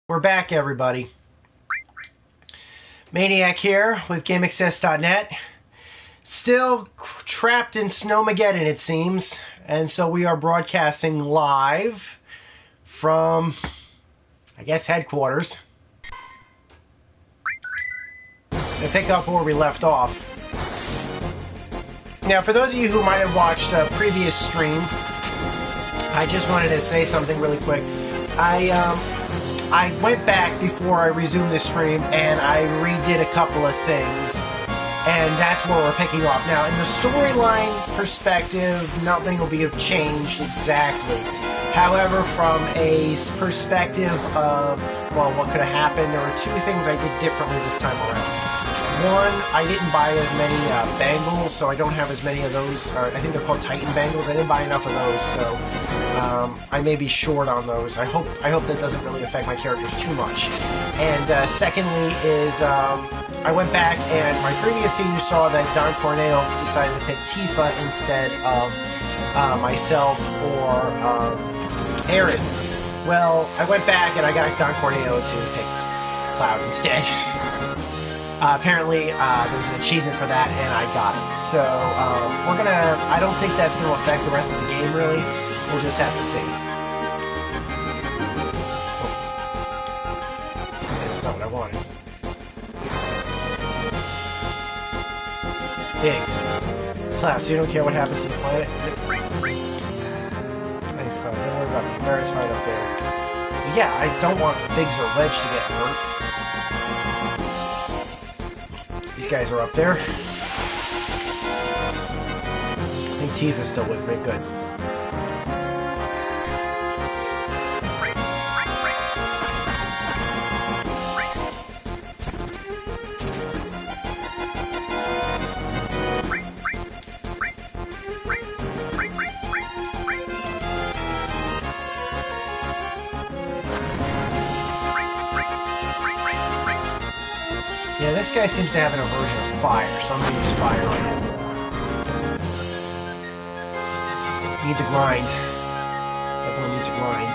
We're back, everybody. Maniac here with GameAccess.net. Still trapped in Snowmageddon, it seems. And so we are broadcasting live from, I guess, headquarters. To pick up where we left off. Now, for those of you who might have watched a previous stream, I just wanted to say something really quick. I went back before I resumed the stream and I redid a couple of things, and that's where we're picking up. Now, in the storyline perspective, nothing will be changed exactly. However, from a perspective of, well, what could have happened, there were two things I did differently this time around. One, I didn't buy as many bangles, so I don't have as many of those. I think they're called Titan bangles. I didn't buy enough of those, so I may be short on those. I hope that doesn't really affect my characters too much. And secondly is I went back, and my previous scene you saw that Don Corneo decided to pick Tifa instead of myself or Aaron. Well, I went back and I got Don Corneo to pick Cloud instead. Apparently, there's an achievement for that, and I got it. So, I don't think that's gonna affect the rest of the game, really. We'll just have to see. Oh. That's not what I wanted. Biggs. Cloud, so you don't care what happens to the planet? Thanks, Cloud. Don't worry about me. Barrett's right up there. But yeah, I don't want Biggs or Ledge to get hurt. These guys are up there. I think Tifa's still with me. Good. Yeah, this guy seems to have an aversion of fire, so I'm going to use fire on him. Need to grind. Definitely need to grind.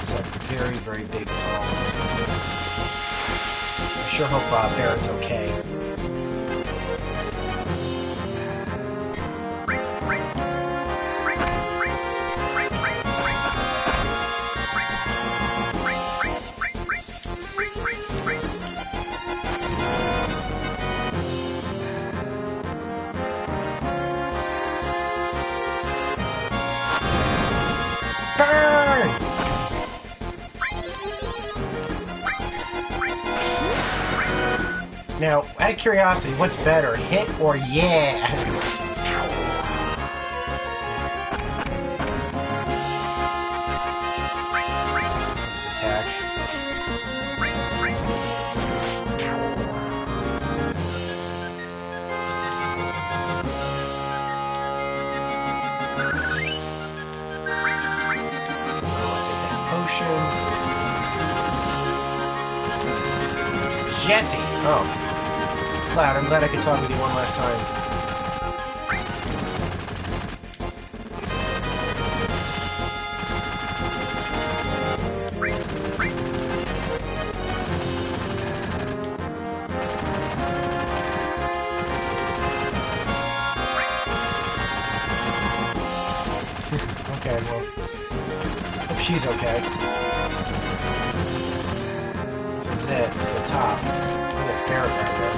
It's a very, very big problem. I sure hope Barrett's okay. Now, out of curiosity, what's better, hit or yeah? Let's attack. I'll take that potion. Jesse! Oh. Cloud, I'm glad I could talk with you one last time. Okay, well, hope she's okay. This is it. It's the top. I think that's Barrett right there.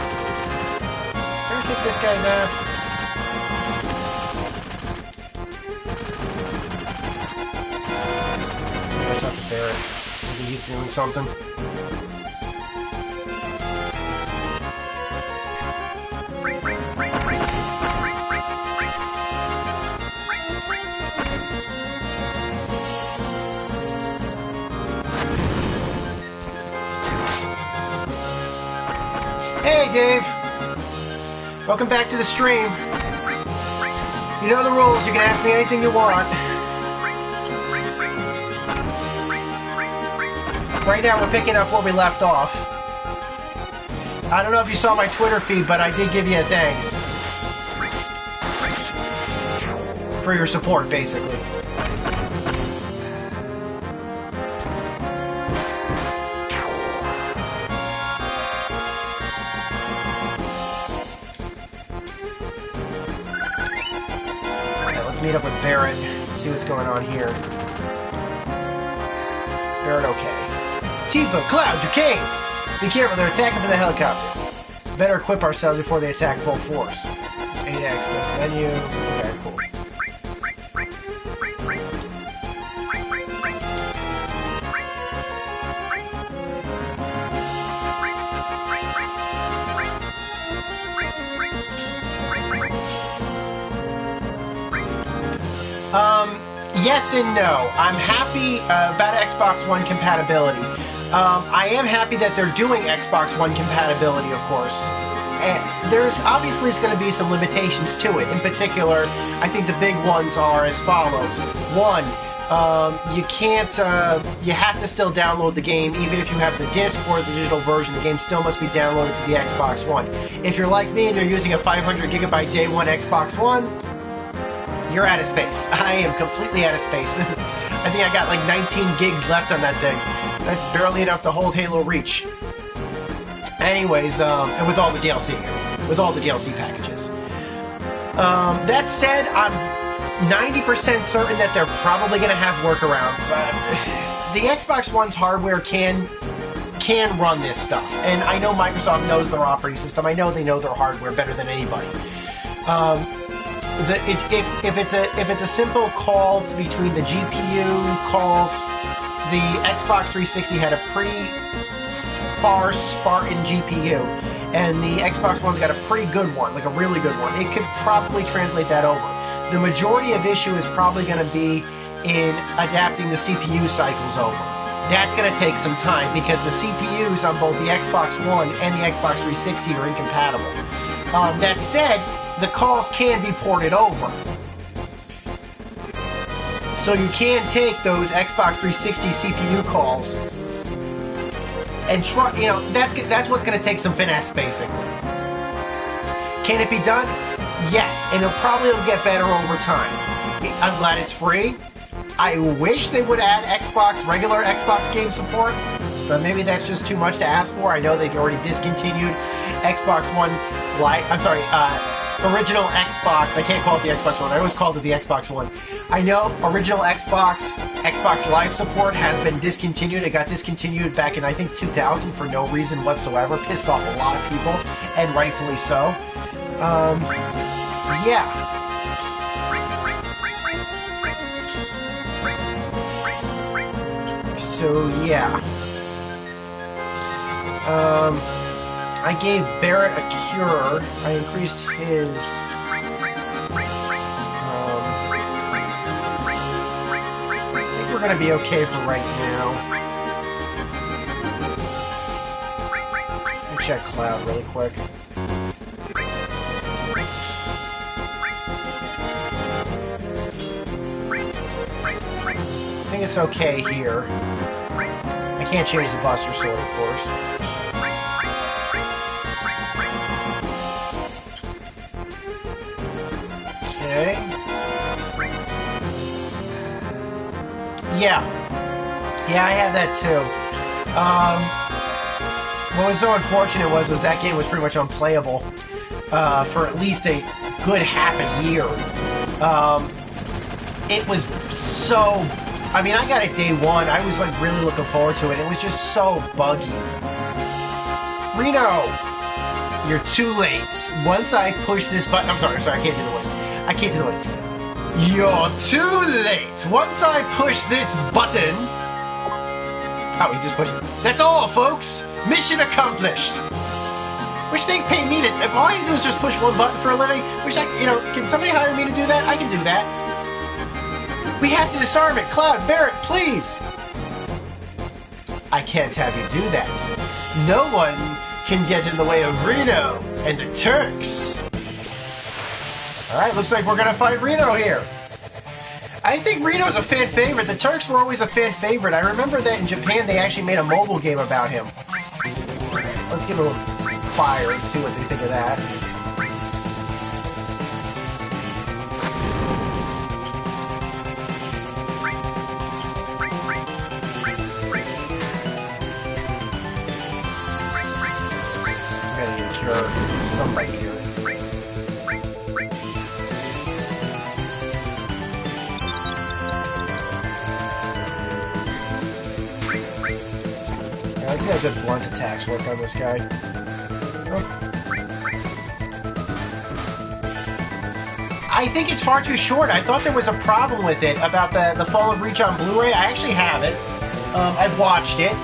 Kick this guy's ass. That's not the Barrett. Maybe he's doing something. Hey, Dave. Welcome back to the stream. You know the rules. You can ask me anything you want. Right now we're picking up where we left off. I don't know if you saw my Twitter feed, but I did give you a thanks. For your support, basically. Alright, let's meet up with Barrett, see what's going on here. Barrett okay. Tifa, Cloud, you came! Be careful, they're attacking from the helicopter. Better equip ourselves before they attack full force. 8X, that's menu. Okay, cool. Yes and no. I'm happy about Xbox One compatibility. I am happy that they're doing Xbox One compatibility, of course. And there's obviously going to be some limitations to it. In particular, I think the big ones are as follows. One, you can't, you have to still download the game, even if you have the disc or the digital version. The game still must be downloaded to the Xbox One. If you're like me and you're using a 500 gigabyte day one Xbox One, you're out of space. I am completely out of space. I think I got like 19 gigs left on that thing. That's barely enough to hold Halo Reach. Anyways, and with all the DLC, with all the DLC packages. That said, I'm 90% certain that they're probably going to have workarounds. The Xbox One's hardware can run this stuff, and I know Microsoft knows their operating system. I know they know their hardware better than anybody. If it's a simple call between the GPU calls, the Xbox 360 had a pretty Spartan GPU, and the Xbox One's got a pretty good one, like a really good one. It could probably translate that over. The majority of issue is probably going to be in adapting the CPU cycles over. That's going to take some time because the CPUs on both the Xbox One and the Xbox 360 are incompatible. That said, the calls can be ported over. So you can take those Xbox 360 CPU calls and try, you know, that's what's going to take some finesse, basically. Can it be done? Yes, and it'll probably get better over time. I'm glad it's free. I wish they would add regular Xbox game support, but maybe that's just too much to ask for. I know they've already discontinued Xbox One original Xbox. I can't call it the Xbox One. I always called it the Xbox One. I know original Xbox Live support has been discontinued. It got discontinued back in, I think, 2000 for no reason whatsoever. Pissed off a lot of people, and rightfully so. Yeah. So, yeah. I gave Barrett a cure. I increased his... I think we're gonna be okay for right now. Let me check Cloud really quick. I think it's okay here. I can't change the Buster Sword, of course. Okay. Yeah, I have that too. What was so unfortunate was that game was pretty much unplayable for at least a good half a year. It was so... I mean, I got it day one. I was like really looking forward to it. It was just so buggy. Reno, you're too late. Once I push this button... I'm sorry, I can't do the voice. I can't do the voice. You're too late! Once I push this button... Oh, he just pushed it. That's all, folks! Mission accomplished! Wish they'd pay me to... If all I do is just push one button for a living, wish I... You know, can somebody hire me to do that? I can do that. We have to disarm it! Cloud, Barrett, please! I can't have you do that. No one can get in the way of Reno and the Turks. Alright, looks like we're gonna fight Reno here. I think Reno's a fan favorite. The Turks were always a fan favorite. I remember that in Japan they actually made a mobile game about him. Let's give him fire and see what they think of that. I'm gonna need to cure somebody here. Let's see how good blunt attacks work on this guy. Oh. I think it's far too short. I thought there was a problem with it about the Fall of Reach on Blu-ray. I actually have it. I've watched it.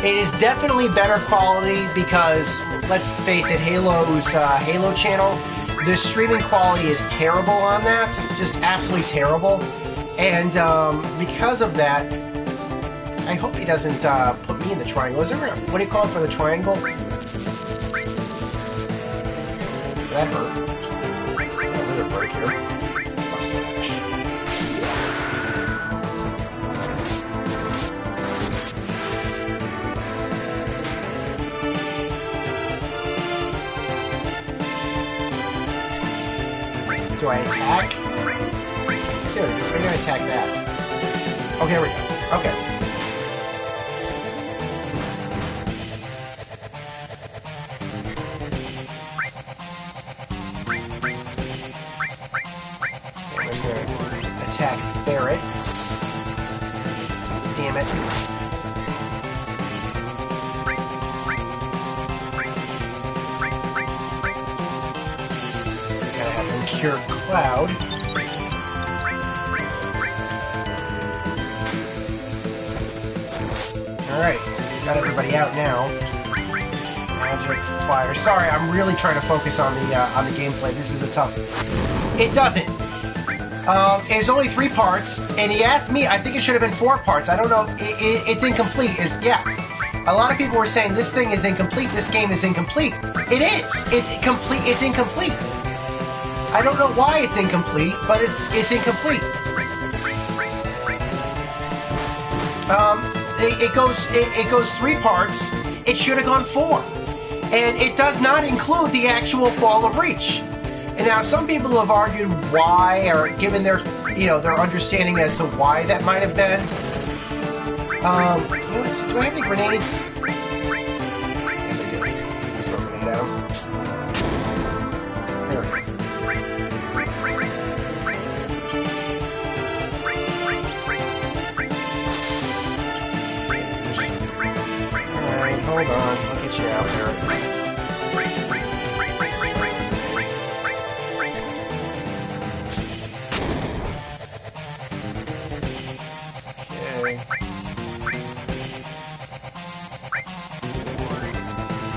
It is definitely better quality because, let's face it, Halo's Halo channel, the streaming quality is terrible on that. Just absolutely terrible. And because of that, I hope he doesn't put me in the triangle. Is there what do you call it for the triangle? That hurt. A little break here. Mustache. Do I attack? Let's see what it does. Maybe I attack that. Oh, here we go. Okay. Attack Barrett. Damn it. Gotta have him cure Cloud. Alright, got everybody out now. Magic Fire. Sorry, I'm really trying to focus on the gameplay. This is a tough... It doesn't. It's only 3 parts, and he asked me, I think it should have been 4 parts. I don't know, it's incomplete. Yeah. A lot of people were saying this thing is incomplete, this game is incomplete. It is! It's incomplete. I don't know why it's incomplete, but it's incomplete. It goes 3 parts. It should have gone 4. And it does not include the actual Fall of Reach. And now some people have argued why, or given their, their understanding as to why that might have been. Do I have any grenades? Yes, I do. Just throw a grenade at him. Here. Alright, hold on. I'll get you out here.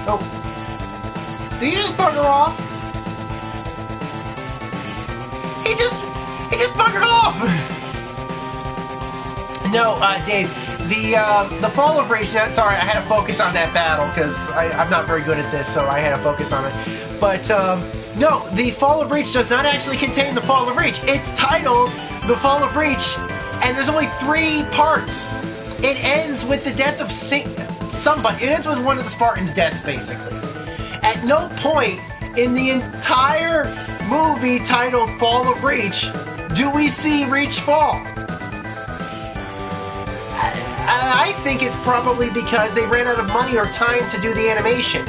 Oh. Did he just bugger off? He just buggered off! No, Dave, the Fall of Reach, sorry, I had to focus on that battle, because I'm not very good at this, so I had to focus on it. But, no, the Fall of Reach does not actually contain the Fall of Reach. It's titled The Fall of Reach, and there's only 3 parts. It ends with the death of somebody. It ends with one of the Spartans' deaths, basically. At no point in the entire movie titled Fall of Reach do we see Reach fall. I think it's probably because they ran out of money or time to do the animation.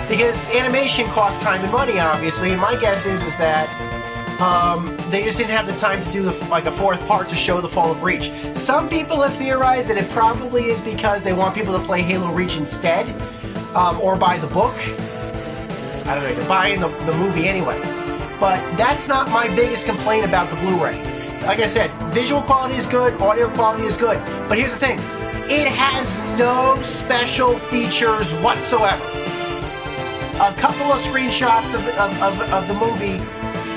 Because animation costs time and money, obviously, and my guess is that they just didn't have the time to do a 4th part to show the Fall of Reach. Some people have theorized that it probably is because they want people to play Halo Reach instead, or buy the book. I don't know, they're buying the movie anyway. But that's not my biggest complaint about the Blu-ray. Like I said, visual quality is good, audio quality is good. But here's the thing, it has no special features whatsoever. A couple of screenshots of the movie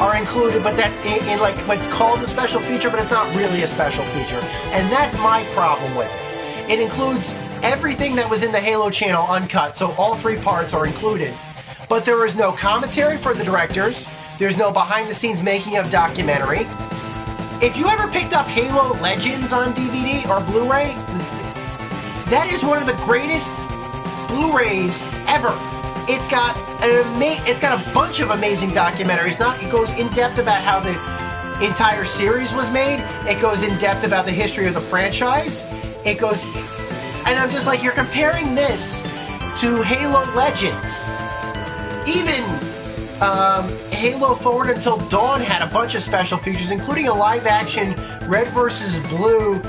are included, but that's in it's called a special feature, but it's not really a special feature. And that's my problem with it. It includes everything that was in the Halo channel uncut, so all 3 parts are included. But there is no commentary for the directors. There's no behind-the-scenes making-of documentary. If you ever picked up Halo Legends on DVD or Blu-ray, that is one of the greatest Blu-rays ever. It's got it's got a bunch of amazing documentaries. It goes in depth about how the entire series was made. It goes in depth about the history of the franchise. It goes, and I'm just like, you're comparing this to Halo Legends. Even Halo Forward Until Dawn had a bunch of special features, including a live-action Red vs. Blue.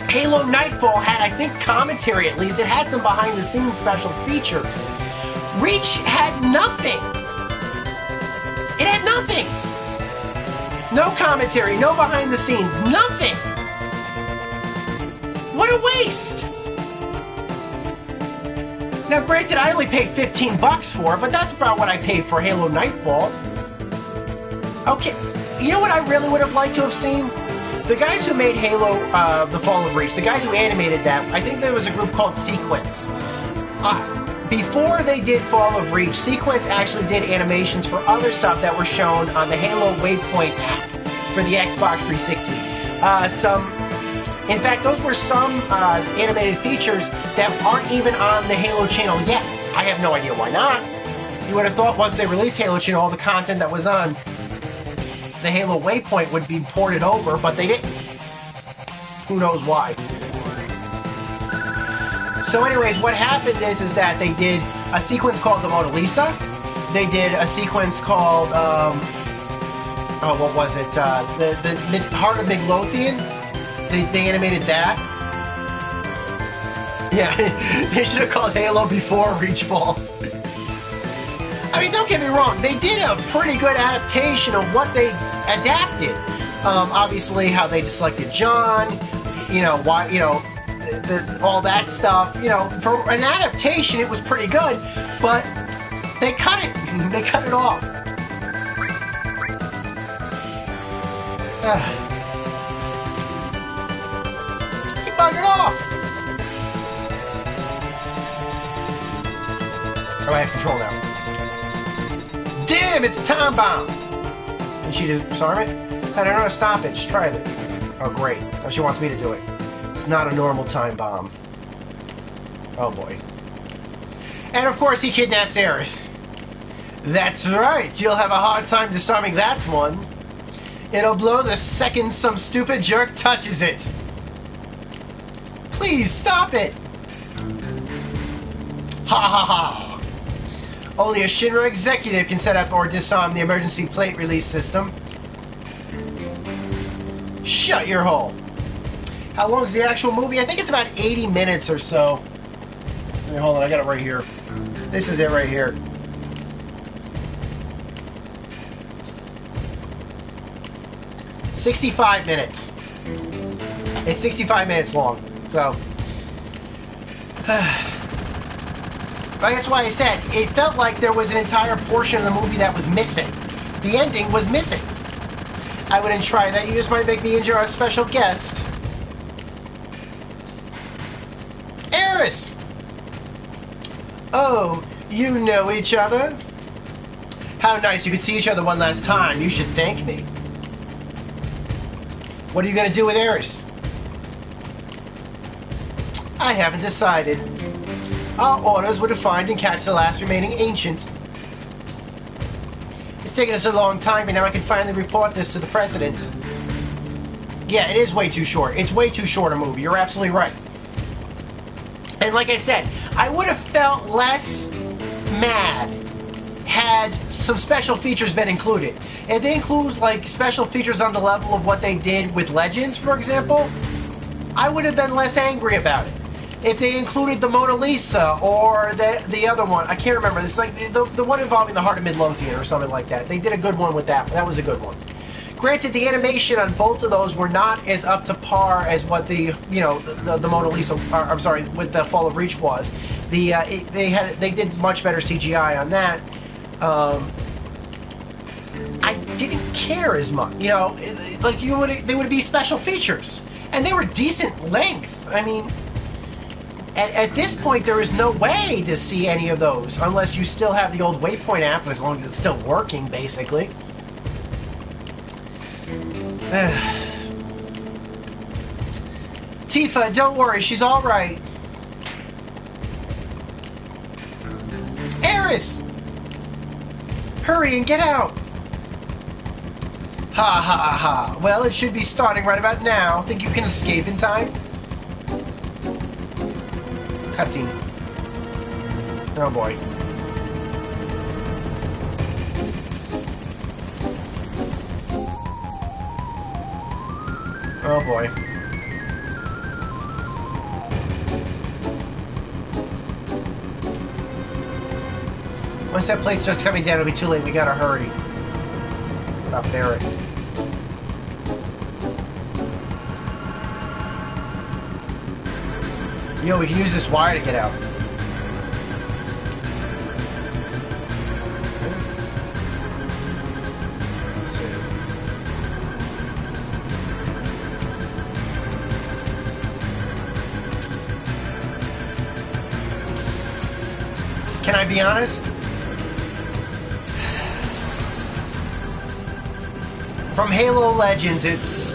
Halo Nightfall had, I think, commentary at least. It had some behind-the-scenes special features. Reach had nothing. It had nothing. No commentary, no behind-the-scenes, nothing. What a waste. Now, granted, I only paid $15 for it, but that's about what I paid for Halo Nightfall. Okay, you know what I really would have liked to have seen? The guys who made Halo, The Fall of Reach, the guys who animated that, I think there was a group called Sequence. Before they did Fall of Reach, Sequence actually did animations for other stuff that were shown on the Halo Waypoint app for the Xbox 360. In fact, those were some animated features that aren't even on the Halo channel yet. I have no idea why not. You would have thought once they released Halo channel, all the content that was on the Halo Waypoint would be ported over, but they didn't. Who knows why. So anyways, what happened is that they did a sequence called the Mona Lisa. They did a sequence called, what was it? The Heart of Midlothian. They animated that. Yeah, they should have called Halo Before Reach Falls. I mean, don't get me wrong, they did a pretty good adaptation of what they adapted. Obviously, how they selected John, why, all that stuff. For an adaptation, it was pretty good, but they cut it. They cut it off. Keep bugging off. Oh, I have control now. Damn, it's a time bomb! And she disarm it? I don't know how to stop it. Just try it. Oh, great. Now she wants me to do it. It's not a normal time bomb. Oh, boy. And, of course, he kidnaps Aerith. That's right. You'll have a hard time disarming that one. It'll blow the second some stupid jerk touches it. Please, stop it! Ha ha ha! Only a Shinra executive can set up or disarm the emergency plate release system. Shut your hole. How long is the actual movie? I think it's about 80 minutes or so. Hold on, I got it right here. This is it right here. "65 minutes. It's 65 minutes long, so... That's why I said, it felt like there was an entire portion of the movie that was missing. The ending was missing. I wouldn't try that. You just might make me injure our special guest. Eris! Oh, you know each other? How nice you could see each other one last time. You should thank me. What are you going to do with Eris? I haven't decided. Our orders were to find and catch the last remaining ancient. It's taken us a long time, but now I can finally report this to the President. Yeah, it is way too short. It's way too short a movie. You're absolutely right. And like I said, I would have felt less mad had some special features been included. If they include, like, special features on the level of what they did with Legends, for example, I would have been less angry about it. If they included the Mona Lisa or the other one, I can't remember. It's like the one involving the Heart of Midlothian or something like that. They did a good one with that. That was a good one. Granted, the animation on both of those were not as up to par as what the Mona Lisa, I'm sorry, with the Fall of Reach was. They did much better CGI on that. I didn't care as much. Like they would be special features, and they were decent length. I mean. At this point, there is no way to see any of those unless you still have the old Waypoint app, as long as it's still working, basically. Tifa, don't worry, she's all right. dangerous! Hurry and get out! Ha ha ha. Well, it should be starting right about now. Think you can escape in time? Cutscene. Oh boy. Oh boy. Once that plate starts coming down, it'll be too late. We gotta hurry. Stop Barrett. Yo, we can use this wire to get out. Let's see. Can I be honest? From Halo Legends, it's...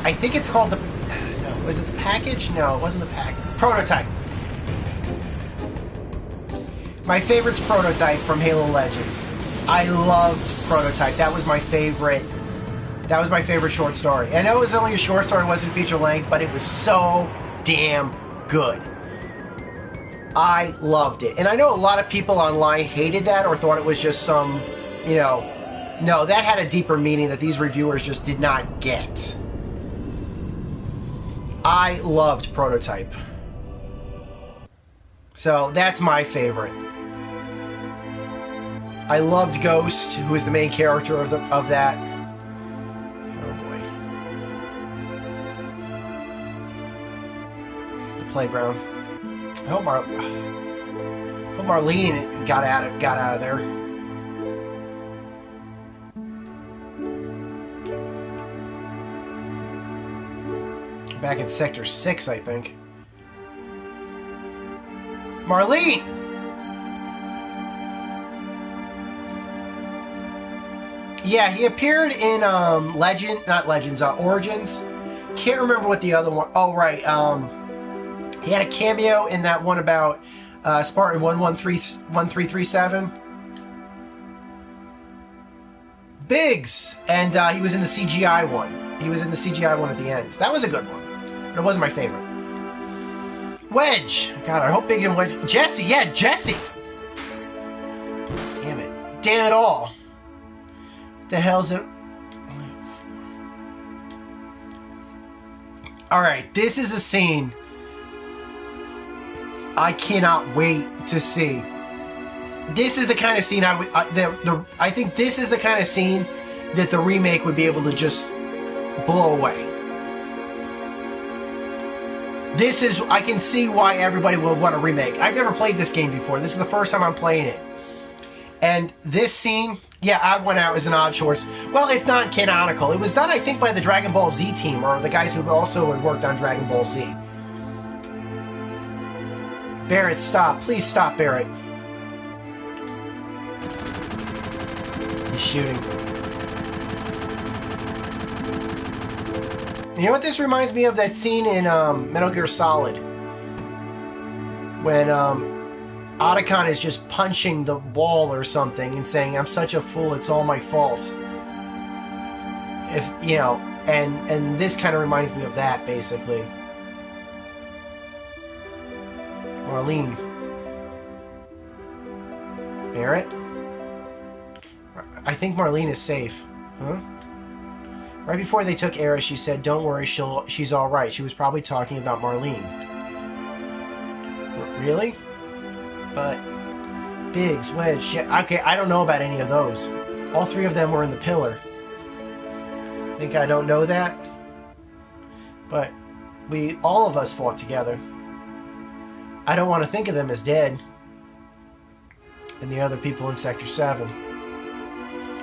I think it's called the... No, was it the package? No, it wasn't the package. Prototype. My favorite's Prototype from Halo Legends. I loved Prototype. That was my favorite. That was my favorite short story. I know it was only a short story, it wasn't feature length, but it was so damn good. I loved it. And I know a lot of people online hated that or thought it was just some, you know... No, that had a deeper meaning that these reviewers just did not get. I loved Prototype. So, that's my favorite. I loved Ghost, who is the main character of that. Oh boy. The playground. I hope Marlene got out of there. Back in Sector 6, I think. Marlene! Yeah, he appeared in Origins. Can't remember what the other one. Oh right, he had a cameo in that one about Spartan 1337. Biggs, and he was in the CGI one. He was in the CGI one at the end. That was a good one. But it wasn't my favorite. Wedge. God, I hope Big and Wedge. Jesse, yeah, Jesse. Damn it. Damn it all. What the hell's it? Alright, this is a scene I cannot wait to see. This is the kind of scene I think this is the kind of scene that the remake would be able to just blow away. This is, I can see why everybody will want a remake. I've never played this game before. This is the first time I'm playing it. And this scene, yeah, I went out as an odd choice. Well, it's not canonical. It was done, I think, by the Dragon Ball Z team, or the guys who also had worked on Dragon Ball Z. Barrett, stop. Please stop, Barrett. He's shooting. You know what this reminds me of? That scene in Metal Gear Solid. When Otacon is just punching the wall or something and saying, "I'm such a fool, it's all my fault." If, you know, and this kind of reminds me of that, basically. Marlene. Barrett? I think Marlene is safe. Huh? Right before they took Era, she said, "Don't worry, she's all right." She was probably talking about Marlene. Really? But Biggs, Wedge, okay, I don't know about any of those. All three of them were in the pillar. Think I don't know that? But all of us fought together. I don't want to think of them as dead. And the other people in Sector 7.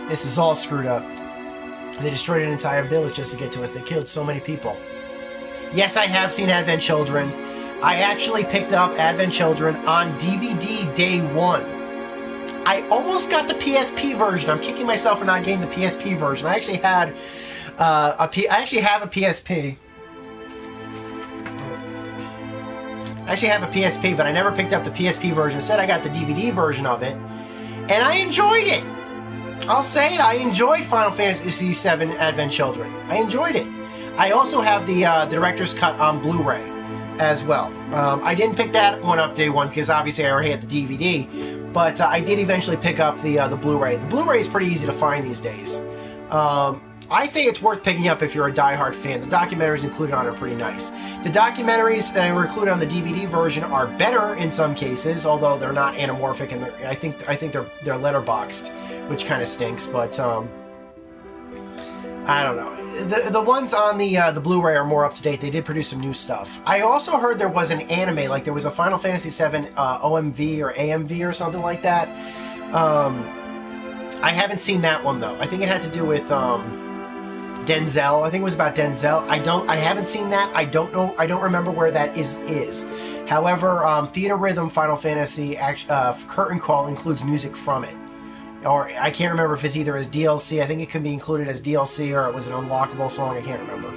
This is all screwed up. They destroyed an entire village just to get to us. They killed so many people. Yes, I have seen Advent Children. I actually picked up Advent Children on DVD day one. I almost got the PSP version. I'm kicking myself for not getting the PSP version. I actually had I actually have a PSP. I actually have a PSP, but I never picked up the PSP version. Instead, I got the DVD version of it, and I enjoyed it. I'll say it, I enjoyed Final Fantasy VII Advent Children. I enjoyed it. I also have the director's cut on Blu-ray as well. I didn't pick that one up day one because obviously I already had the DVD, but I did eventually pick up the Blu-ray. The Blu-ray is pretty easy to find these days. I say it's worth picking up if you're a diehard fan. The documentaries included on it are pretty nice. The documentaries that were included on the DVD version are better in some cases, although they're not anamorphic, and I think they're letterboxed, which kind of stinks. But I don't know. The ones on the Blu-ray are more up to date. They did produce some new stuff. I also heard there was an anime, like there was a Final Fantasy VII OMV or AMV or something like that. I haven't seen that one though. I think it had to do with Denzel. I think it was about Denzel. I haven't seen that. I don't know. I don't remember where that is. However, Theater Rhythm Final Fantasy Curtain Call includes music from it. Or I can't remember if it's either as DLC. I think it could be included as DLC, or it was an unlockable song. I can't remember.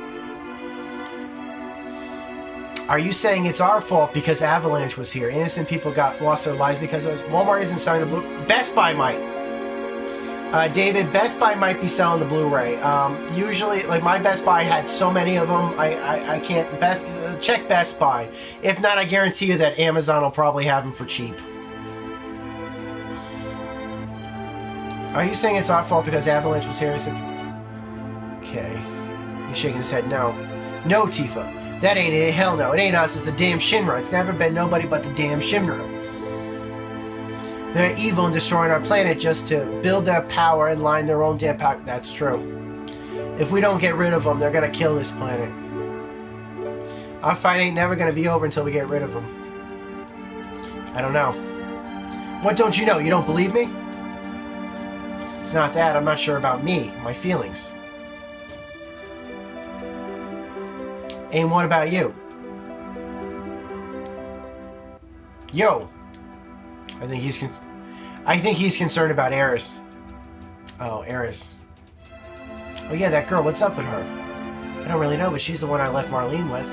Are you saying it's our fault because Avalanche was here? Innocent people lost their lives because of us. Walmart isn't selling the Blu. Best Buy might. David, Best Buy might be selling the Blu-ray. Usually, like my Best Buy had so many of them, I can't. Check Best Buy. If not, I guarantee you that Amazon will probably have them for cheap. Are you saying it's our fault because Avalanche was here? Okay. He's shaking his head. No. No, Tifa. That ain't it. Hell no. It ain't us. It's the damn Shinra. It's never been nobody but the damn Shinra. They're evil and destroying our planet just to build their power and line their own damn power. That's true. If we don't get rid of them, they're gonna kill this planet. Our fight ain't never gonna be over until we get rid of them. I don't know. What don't you know? You don't believe me? It's not that. I'm not sure about me, my feelings. And what about you? Yo. I think he's concerned about Eris. Oh, Eris. Oh yeah, that girl. What's up with her? I don't really know, but she's the one I left Marlene with.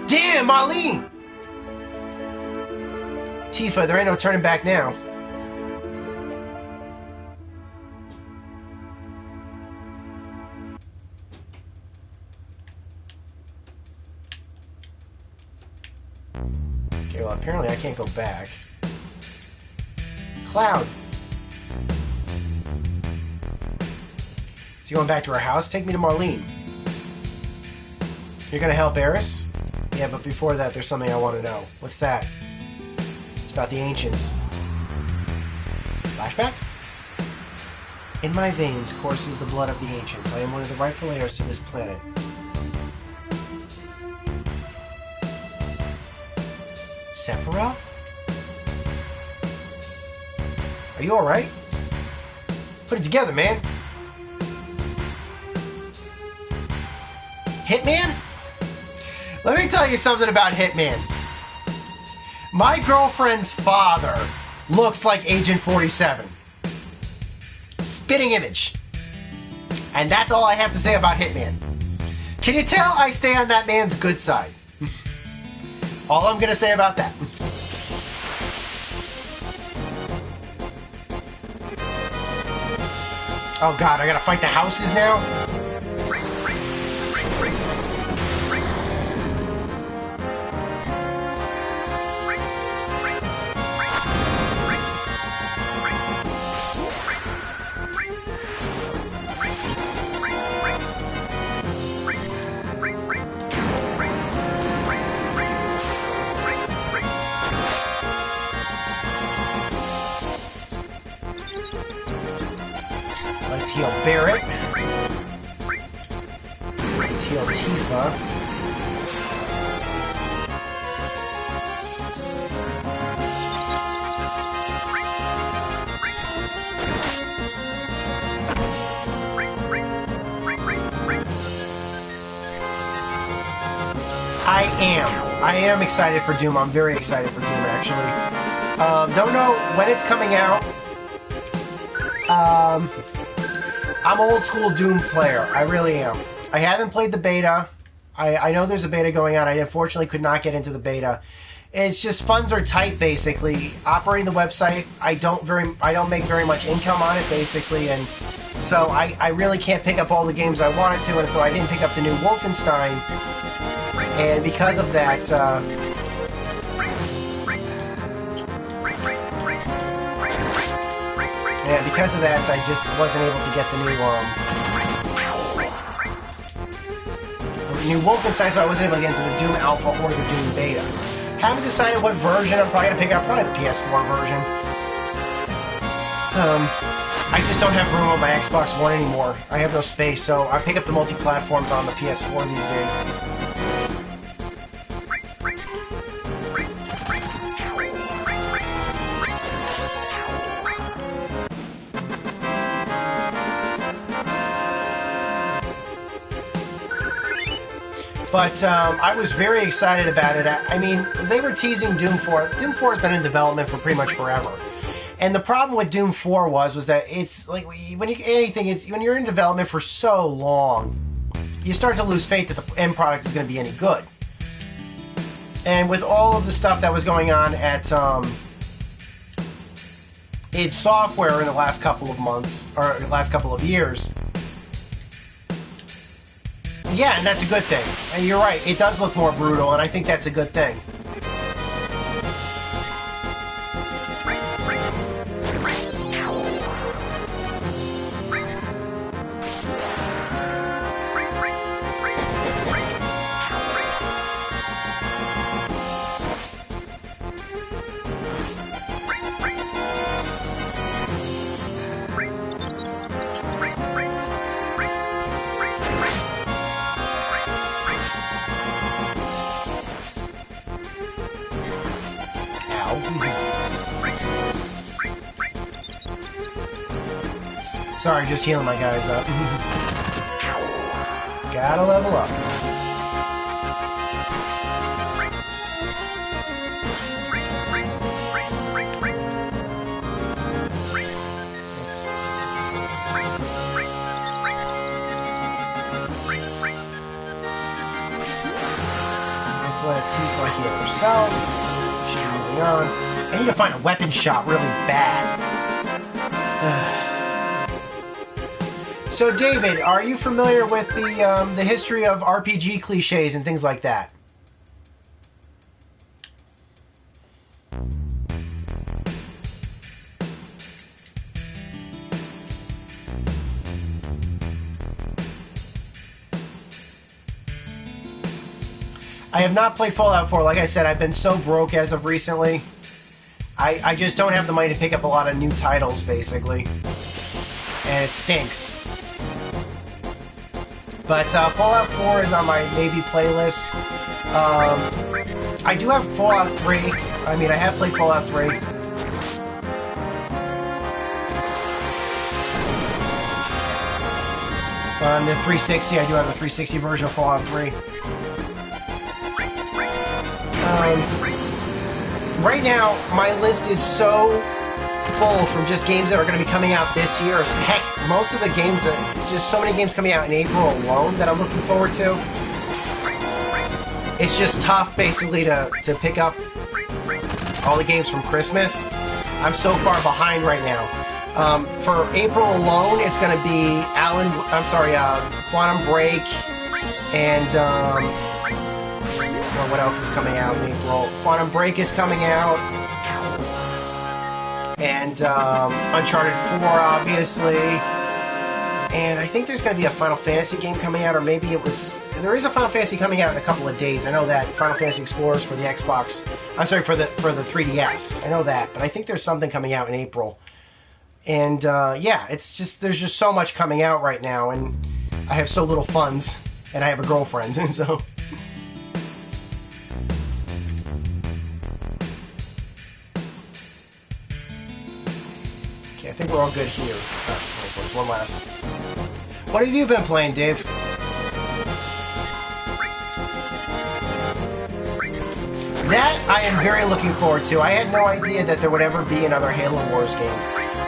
Damn, Marlene! Tifa, there ain't no turning back now. Okay, well, apparently I can't go back. Cloud! Is he going back to her house? Take me to Marlene. You're gonna help Eris? Yeah, but before that, there's something I want to know. What's that? It's about the ancients. Flashback? In my veins courses the blood of the ancients. I am one of the rightful heirs to this planet. Sephiroth? Are you alright? Put it together, man. Hitman? Let me tell you something about Hitman. My girlfriend's father looks like Agent 47. Spitting image. And that's all I have to say about Hitman. Can you tell I stay on that man's good side? All I'm gonna say about that. Oh god, I gotta fight the houses now? Let's heal Barret. Let's heal Tifa. I am excited for Doom. I'm very excited for Doom, actually. Don't know when it's coming out. I'm an old school Doom player. I really am. I haven't played the beta. I know there's a beta going on. I unfortunately could not get into the beta. It's just funds are tight, basically. Operating the website, I don't make very much income on it, basically, and so I really can't pick up all the games I wanted to, and so I didn't pick up the new Wolfenstein. And because of that, I just wasn't able to get the new Wolfenstein, so I wasn't able to get into the Doom Alpha or the Doom Beta. Haven't decided what version I'm probably going to pick up. Probably the PS4 version. I just don't have room on my Xbox One anymore. I have no space, so I pick up the multi-platforms on the PS4 these days. But I was very excited about it. I mean, they were teasing Doom 4. Doom 4 has been in development for pretty much forever. And the problem with Doom 4 was that it's like when you're in development for so long, you start to lose faith that the end product is going to be any good. And with all of the stuff that was going on at id Software in the last couple of months or the last couple of years. Yeah, and that's a good thing. And you're right, it does look more brutal, and I think that's a good thing. Sorry, just healing my guys up. Gotta level up. Let's let Tifa heal herself. She's moving on. I need to find a weapon shop really bad. So, David, are you familiar with the history of RPG cliches and things like that? I have not played Fallout 4. Like I said, I've been so broke as of recently. I just don't have the money to pick up a lot of new titles, basically. And it stinks. But Fallout 4 is on my maybe playlist. I do have Fallout 3. I mean, I have played Fallout 3. On the 360, I do have the 360 version of Fallout 3. Right now, my list is so full from just games that are going to be coming out this year. Heck, most of the games, it's just so many games coming out in April alone that I'm looking forward to. It's just tough, basically, to pick up all the games from Christmas. I'm so far behind right now. For April alone, it's going to be Quantum Break, and well, what else is coming out in April? Quantum Break is coming out. And Uncharted 4, obviously. And I think there's going to be a Final Fantasy game coming out, or maybe there is a Final Fantasy coming out in a couple of days. I know that. Final Fantasy Explorers for the Xbox. I'm sorry, for the 3DS. I know that. But I think there's something coming out in April. And, yeah, it's just, there's just so much coming out right now, and I have so little funds, and I have a girlfriend, and so... I think we're all good here. One last. What have you been playing, Dave? That I am very looking forward to. I had no idea that there would ever be another Halo Wars game.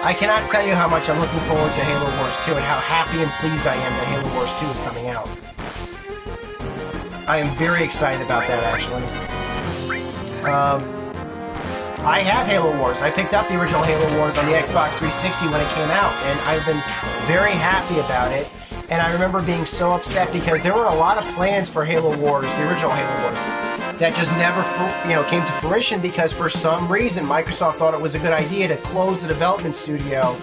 I cannot tell you how much I'm looking forward to Halo Wars 2 and how happy and pleased I am that Halo Wars 2 is coming out. I am very excited about that, actually. I have Halo Wars. I picked up the original Halo Wars on the Xbox 360 when it came out, and I've been very happy about it. And I remember being so upset because there were a lot of plans for Halo Wars, the original Halo Wars, that just never, came to fruition because for some reason Microsoft thought it was a good idea to close the development studio,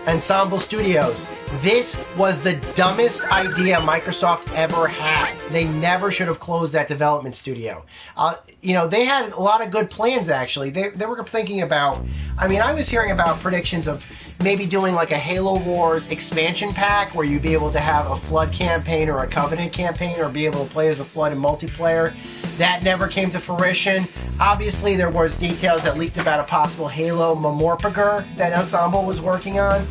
Ensemble Studios. This was the dumbest idea Microsoft ever had. They never should have closed that development studio. They had a lot of good plans, actually. They were thinking about, I was hearing about predictions of maybe doing like a Halo Wars expansion pack where you'd be able to have a Flood campaign or a Covenant campaign or be able to play as a Flood in multiplayer. That never came to fruition. Obviously, there was details that leaked about a possible Halo Memorpager that Ensemble was working on,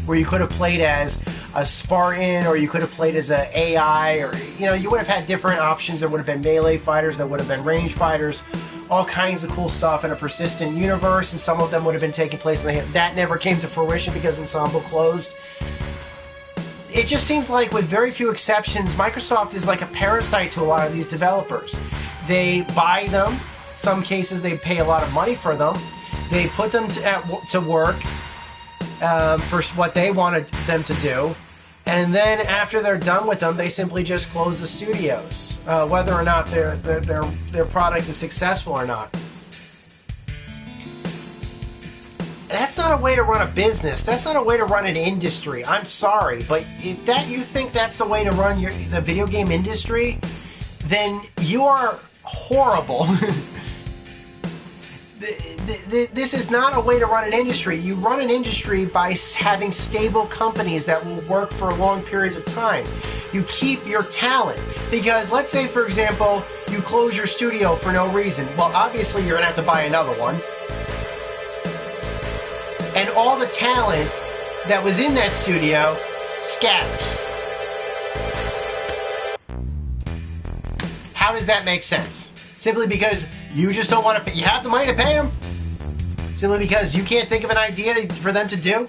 where you could have played as a Spartan, or you could have played as an AI, or, you would have had different options. There would have been melee fighters, there would have been range fighters, all kinds of cool stuff in a persistent universe, and some of them would have been taking place in the... That never came to fruition because Ensemble closed. It just seems like, with very few exceptions, Microsoft is like a parasite to a lot of these developers. They buy them. Some cases they pay a lot of money for them. They put them to work for what they wanted them to do, and then after they're done with them, they simply just close the studios, whether or not their product is successful or not. That's not a way to run a business. That's not a way to run an industry. I'm sorry, but if you think that's the way to run the video game industry, then you are horrible. This is not a way to run an industry. You run an industry by having stable companies that will work for long periods of time. You keep your talent. Because let's say, for example, you close your studio for no reason. Well, obviously you're going to have to buy another one. And all the talent that was in that studio scatters. How does that make sense? Simply because you just don't want to pay. You have the money to pay them? Simply because you can't think of an idea for them to do?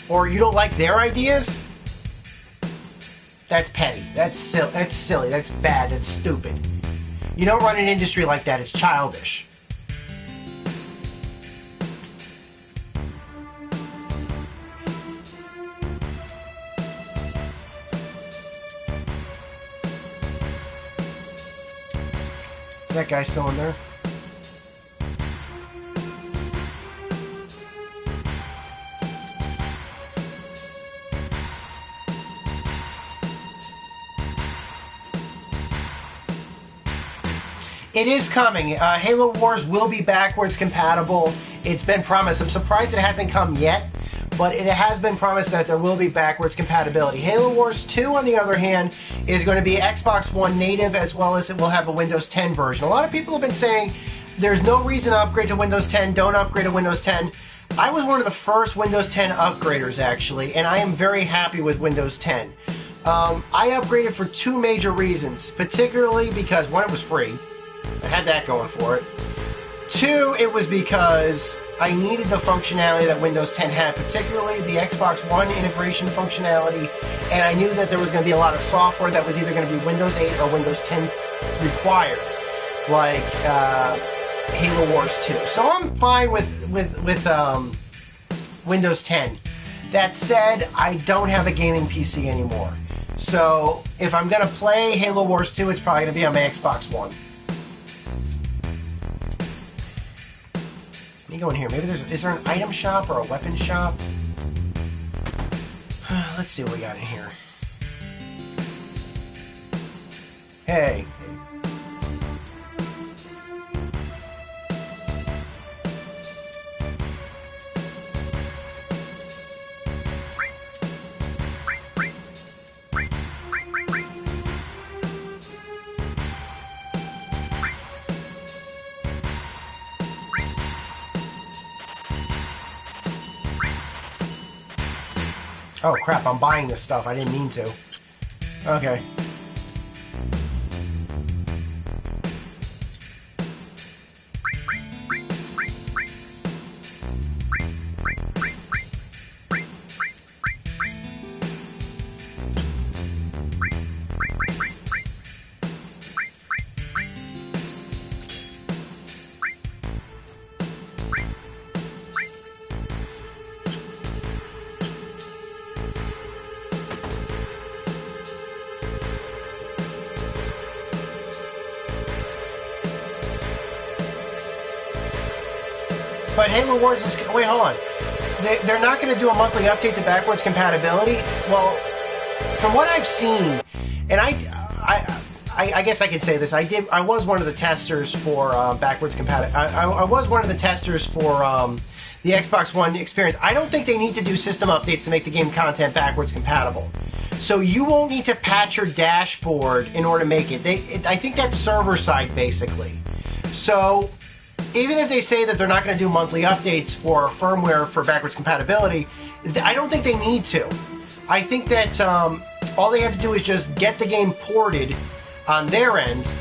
Or you don't like their ideas? That's petty. That's silly. That's bad. That's stupid. You don't run an industry like that. It's childish. That guy's still in there. It is coming. Halo Wars will be backwards compatible. It's been promised. I'm surprised it hasn't come yet, but it has been promised that there will be backwards compatibility. Halo Wars 2, on the other hand, is going to be Xbox One native, as well as it will have a Windows 10 version. A lot of people have been saying there's no reason to upgrade to Windows 10, don't upgrade to Windows 10. I was one of the first Windows 10 upgraders, actually, and I am very happy with Windows 10. I upgraded for two major reasons, particularly because, one, it was free. I had that going for it. Two, it was because I needed the functionality that Windows 10 had, particularly the Xbox One integration functionality, and I knew that there was going to be a lot of software that was either going to be Windows 8 or Windows 10 required, like Halo Wars 2. So I'm fine with Windows 10. That said, I don't have a gaming PC anymore. So if I'm going to play Halo Wars 2, it's probably going to be on my Xbox One. Let me go in here. Maybe is there an item shop or a weapon shop? Let's see what we got in here. Hey. Oh crap, I'm buying this stuff. I didn't mean to. Okay. But Halo Wars is... Wait, hold on. They're not going to do a monthly update to backwards compatibility? Well, from what I've seen, and I guess I could say this. I was one of the testers for backwards compatibility. I was one of the testers for the Xbox One experience. I don't think they need to do system updates to make the game content backwards compatible. So you won't need to patch your dashboard in order to make it. I think that's server side, basically. So even if they say that they're not going to do monthly updates for firmware for backwards compatibility, I don't think they need to. I think that all they have to do is just get the game ported on their end,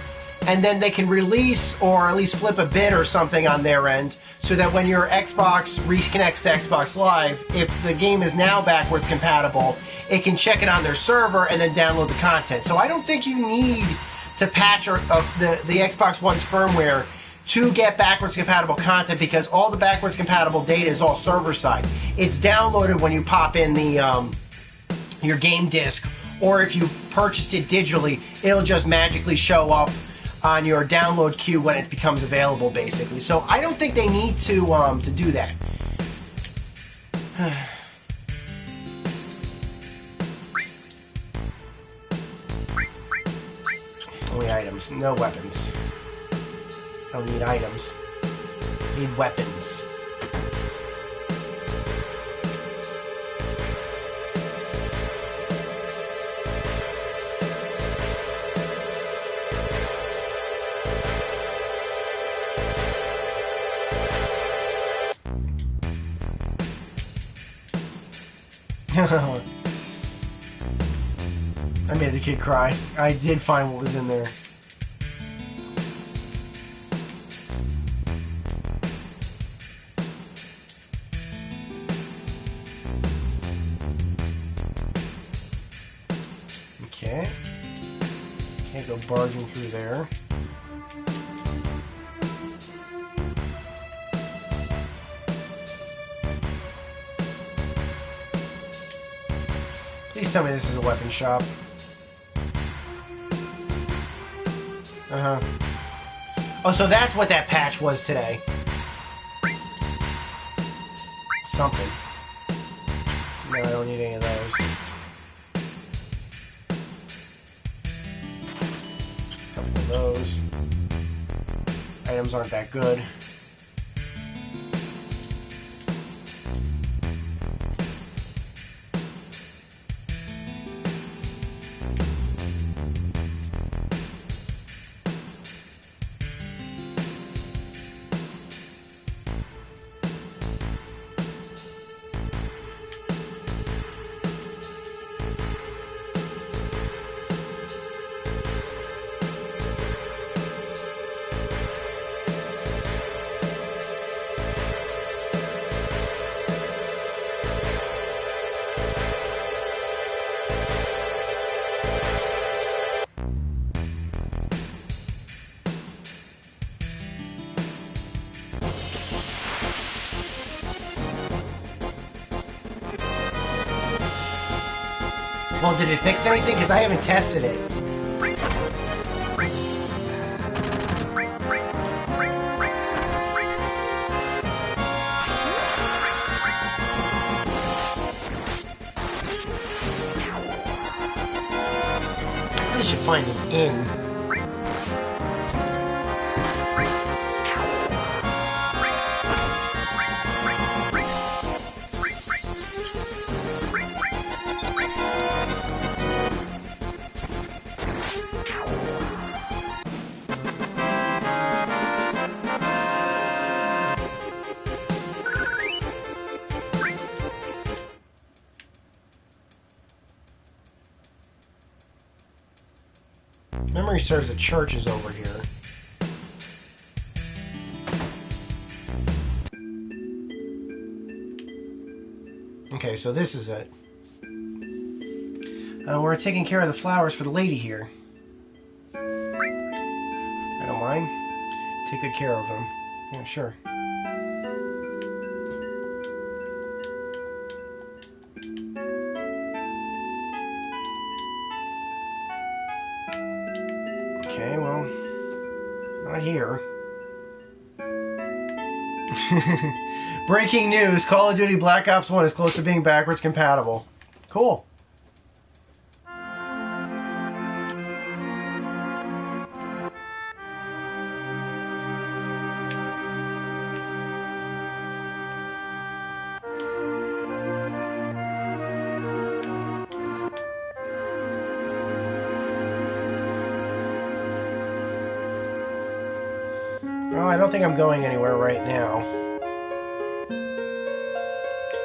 and then they can release or at least flip a bit or something on their end, so that when your Xbox reconnects to Xbox Live, if the game is now backwards compatible, it can check it on their server and then download the content. So I don't think you need to patch the Xbox One's firmware to get backwards compatible content, because all the backwards compatible data is all server side. It's downloaded when you pop in the your game disc, or if you purchased it digitally, it'll just magically show up on your download queue when it becomes available, basically. So I don't think they need to do that. Only items, no weapons. I don't need items. I need weapons. I made the kid cry. I did find what was in there. Okay. Can't go barging through there. Please tell me this is a weapon shop. Uh-huh. Oh, so that's what that patch was today. Something. No, I don't need any of those. A couple of those. Items aren't that good. Well, did it fix anything? Because I haven't tested it. I really should find an inn. Memory serves, the church is over here. Okay, so this is it. We're taking care of the flowers for the lady here. I don't mind. Take good care of them. Yeah, sure. Okay, well, not here. Breaking news, Call of Duty Black Ops 1 is close to being backwards compatible. Cool. Well, I don't think I'm going anywhere right now.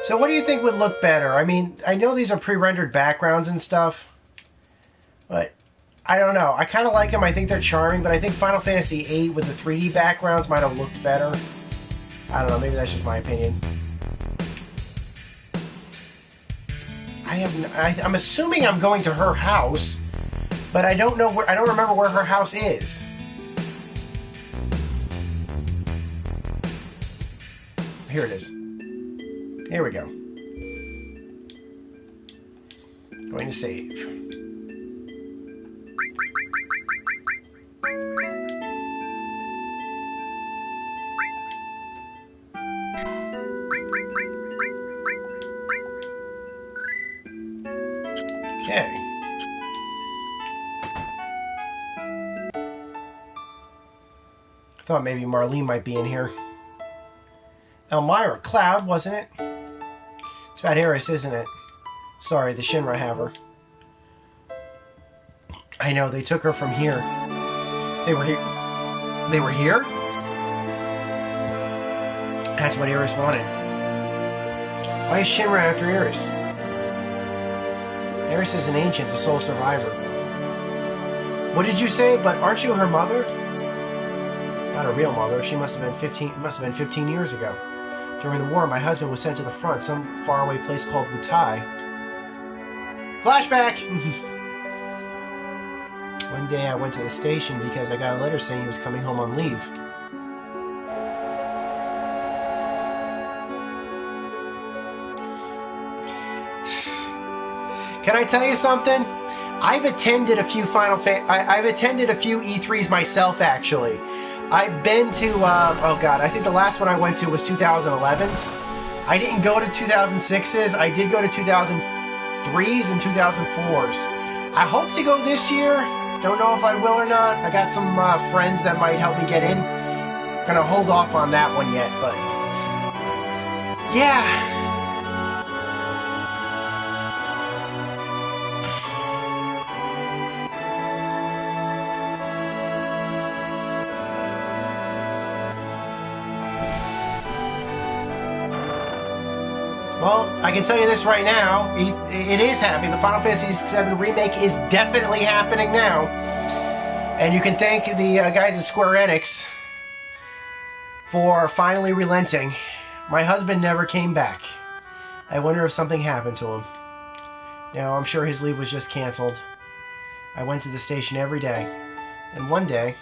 So what do you think would look better? I mean, I know these are pre-rendered backgrounds and stuff, but I don't know. I kind of like them. I think they're charming, but I think Final Fantasy VIII with the 3D backgrounds might have looked better. I don't know. Maybe that's just my opinion. I'm assuming I'm going to her house, but I don't know where. I don't remember where her house is. Here it is. Here we go. Going to save. Okay. I thought maybe Marlene might be in here. Elmira, Cloud, wasn't it? It's about Eris, isn't it? Sorry, the Shinra have her. I know, they took her from here. They were here? They were here? That's what Eris wanted. Why is Shinra after Eris? Eris is an ancient, the sole survivor. What did you say? But aren't you her mother? Not a real mother. She must have been 15. It must have been 15 years ago. During the war, my husband was sent to the front, some faraway place called Wutai. Flashback! One day I went to the station because I got a letter saying he was coming home on leave. Can I tell you something? I've attended a few I've attended a few E3s myself, actually. I've been to, oh god, I think the last one I went to was 2011's. I didn't go to 2006's. I did go to 2003's and 2004's. I hope to go this year. Don't know if I will or not. I got some friends that might help me get in. Gonna hold off on that one yet, but yeah. Well, I can tell you this right now. It is happening. The Final Fantasy VII Remake is definitely happening now. And you can thank the guys at Square Enix for finally relenting. My husband never came back. I wonder if something happened to him. Now, I'm sure his leave was just canceled. I went to the station every day. And one day...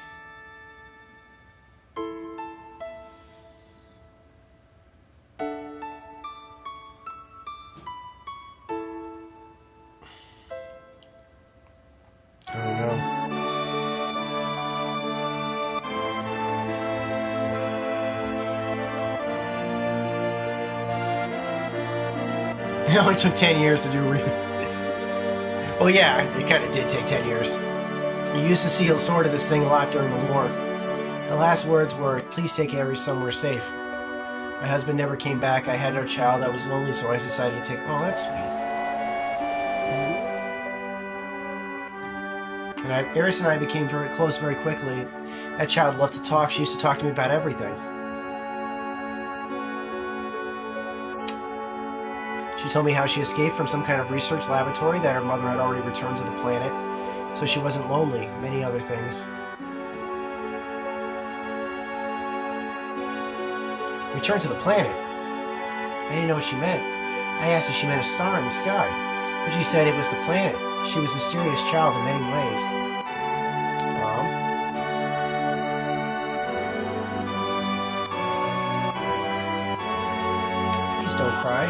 It only took 10 years to do a remake. Well, yeah, it kind of did take 10 years. You used to see a sword of this thing a lot during the war. The last words were, "Please take Avery somewhere safe." My husband never came back. I had no child. I was lonely, so I decided to take... Oh, that's sweet. And Eris and I became very close very quickly. That child loved to talk. She used to talk to me about everything. She told me how she escaped from some kind of research laboratory, that her mother had already returned to the planet, so she wasn't lonely, many other things. Return to the planet? I didn't know what she meant. I asked if she meant a star in the sky, but she said it was the planet. She was a mysterious child in many ways. Mom? Please don't cry.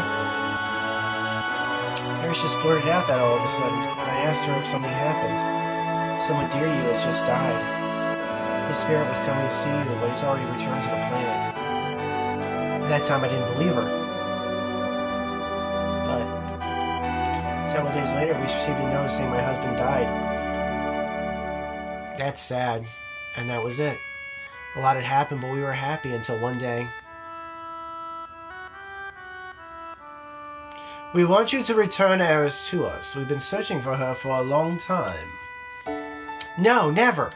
Eris just blurted out that all of a sudden, when I asked her if something happened. Someone dear to you has just died. His spirit was coming to see you, but he's already returned to the planet. At that time, I didn't believe her. But several days later, we received a notice saying my husband died. That's sad. And that was it. A lot had happened, but we were happy until one day. We want you to return Eris to us. We've been searching for her for a long time. No, never.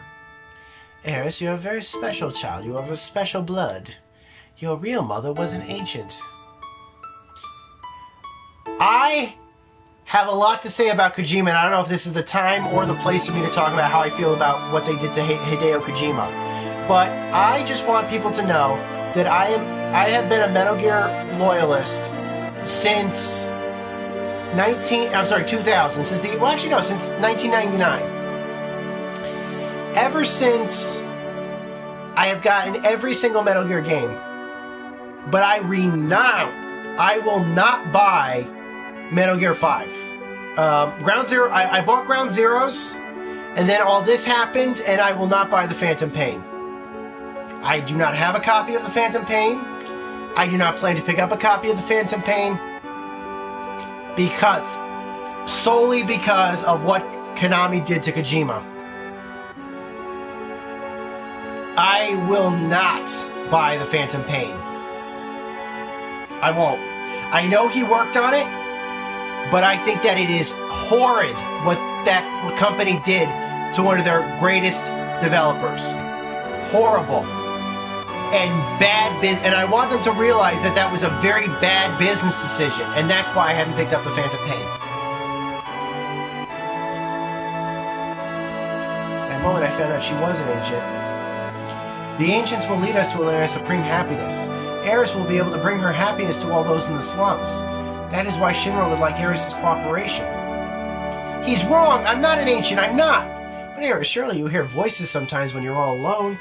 Eris, you're a very special child. You have a special blood. Your real mother was an ancient. I have a lot to say about Kojima, and I don't know if this is the time or the place for me to talk about how I feel about what they did to Hideo Kojima. But I just want people to know that I have been a Metal Gear loyalist since 2000. Since since 1999. Ever since I have gotten every single Metal Gear game. But I will not buy Metal Gear 5. Ground Zero, I bought Ground Zeroes, and then all this happened, and I will not buy the Phantom Pain. I do not have a copy of the Phantom Pain. I do not plan to pick up a copy of the Phantom Pain solely because of what Konami did to Kojima. I will not buy the Phantom Pain. I won't. I know he worked on it, but I think that it is horrid what that company did to one of their greatest developers. Horrible. And bad business. And I want them to realize that that was a very bad business decision, and that's why I haven't picked up the Phantom Pain. That moment I found out she was an ancient. The ancients will lead us to a land of supreme happiness. Eris will be able to bring her happiness to all those in the slums. That is why Shinra would like Eris' cooperation. He's wrong! I'm not an ancient, I'm not! But Eris, surely you hear voices sometimes when you're all alone.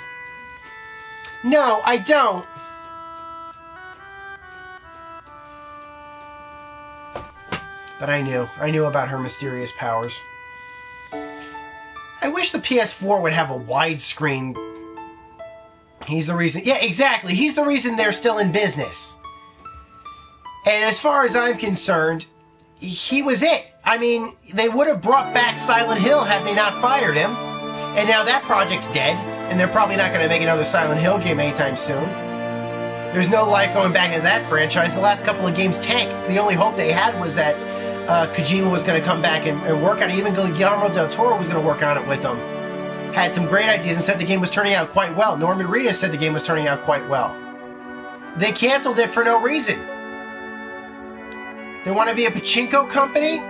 No, I don't! But I knew about her mysterious powers. I wish the PS4 would have a widescreen. He's the reason. Yeah, exactly. He's the reason they're still in business. And as far as I'm concerned, he was it. I mean, they would have brought back Silent Hill had they not fired him. And now that project's dead. And they're probably not going to make another Silent Hill game anytime soon. There's no life going back into that franchise. The last couple of games tanked. The only hope they had was that Kojima was going to come back and work on it. Even Guillermo del Toro was going to work on it with them. Had some great ideas and said the game was turning out quite well. Norman Reedus said the game was turning out quite well. They canceled it for no reason. They want to be a pachinko company?